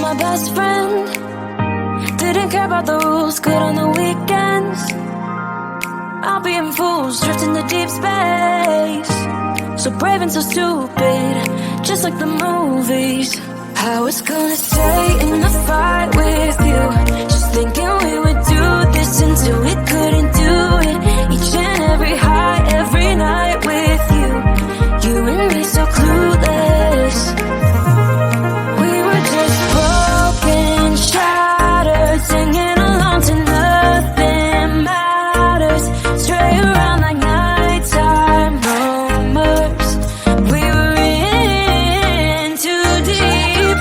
my best friend. Didn't care about the rules, good on the weekends. I'll be in fools, drifting to deep space. So brave and so stupid, just like the movies. I was gonna stay in the fight with you, just thinking we would do this until we couldn't do it. Each and every high, every night with you, you and me so clueless. We were just broken, shattered, singing along to nothing matters. Stray around like nighttime rumors. We were in too deep.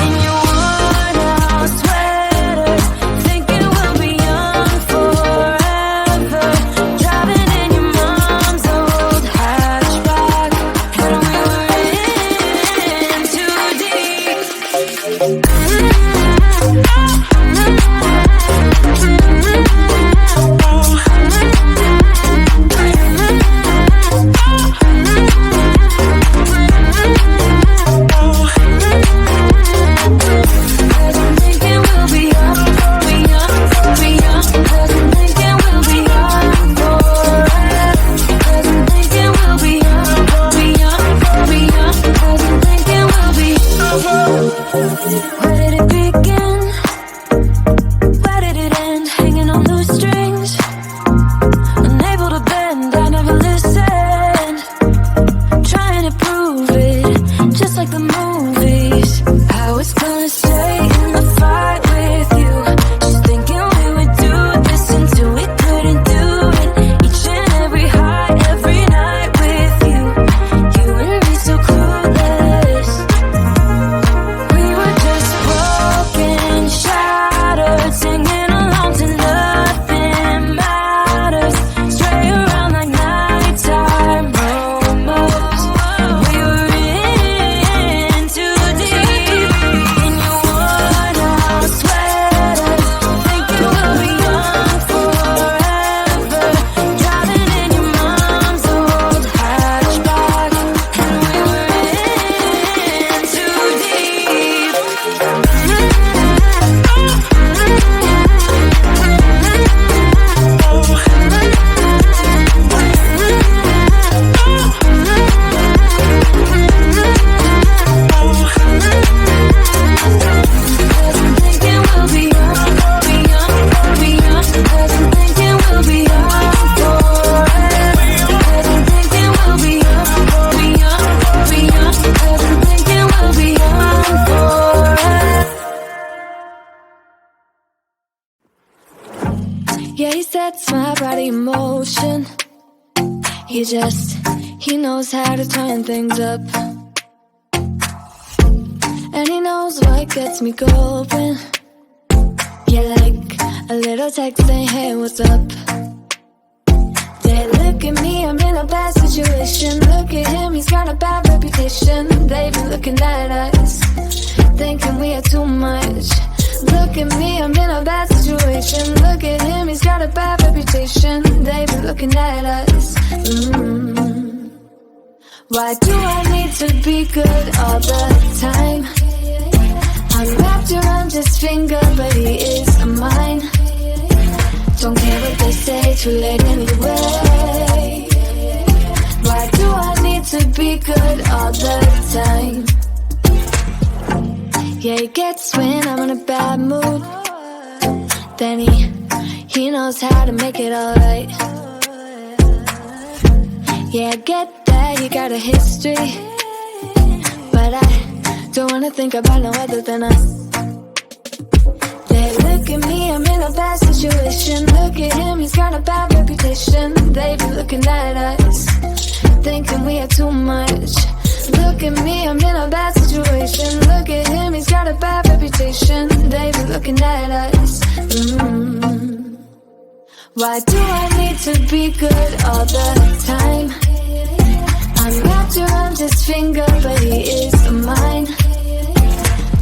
In your worn-out sweaters, thinking we'll be young forever. Driving in your mom's old hatchback, and we were in too deep. Thinking we'll be young, be young, be young. 'Cause I'm thinking we'll be young forever. 'Cause I'm thinking we'll be young, be young, be young. 'Cause I'm thinking we'll be. Where did it begin? Where did it end? Hanging on loose strings, unable to bend. I never listened, trying to prove it, just like the movies. I was gonna stay in the fight with you, just thinking we would do this until we couldn't do it. Each and every high, every night with you, you and me so clueless. We were just broken, shattered, singing along to nothing matters. Stray around like nighttime rumors. We were in too deep. In your worn-out sweaters, thinking we'll be young forever. Driving in your mom's old hatchback, and we were in too deep. Cause I'm thinking we'll be young, be young, be young. 'Cause I'm thinking we'll be young forever. 'Cause I'm thinking we'll be young, be young, be young. 'Cause I'm thinking we'll be young forever. Yeah, he sets my body in motion. He knows how to turn things up. And he knows what gets me going. Yeah, like a little text saying, hey, what's up? They look at me, I'm in a bad situation. Look at him, he's got a bad reputation. They be looking at us, thinking we are too much. Look at me, I'm in a bad situation. Look at him, he's got a bad reputation. They be looking at us. Why do I need to be good all the time? I'm wrapped around his finger, but he is mine. Don't care what they say, too late anyway. Why do I need to be good all the time? Yeah, he gets when I'm in a bad mood. Then he knows how to make it alright. Yeah, I get that you got a history, but I don't wanna think about no other than us. They look at me, I'm in a bad situation. Look at him, he's got a bad reputation. They be looking at us, thinking we are too much. Look at me, I'm in a bad situation. Look at him, he's got a bad reputation. They be looking at us. Why do I need to be good all the time? I'm wrapped around his finger, but he is mine.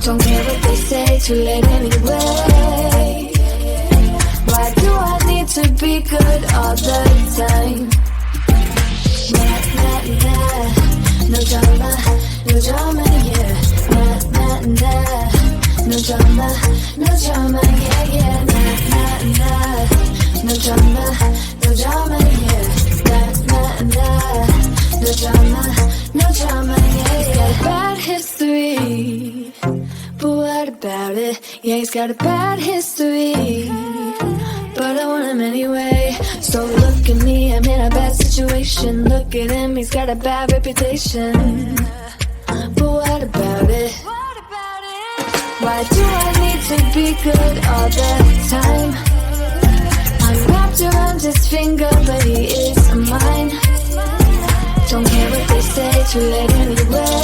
Don't care what they say, too late anyway. Why do I need to be good all the time? Nah, nah, nah. No drama, yeah. Nah, nah, nah. No drama, no drama, yeah, yeah, nah, nah, nah. No drama, no drama, yeah, nah, nah, nah. No drama, no drama, yeah, yeah. Bad history, but what about it? Yeah, he's got a bad history, but I want him anyway. So look at me, I'm in a bad situation. Look at him, he's got a bad reputation. But what about it? Why do I need to be good all the time? I'm wrapped around his finger, but he is mine. Don't care what they say, too late anyway.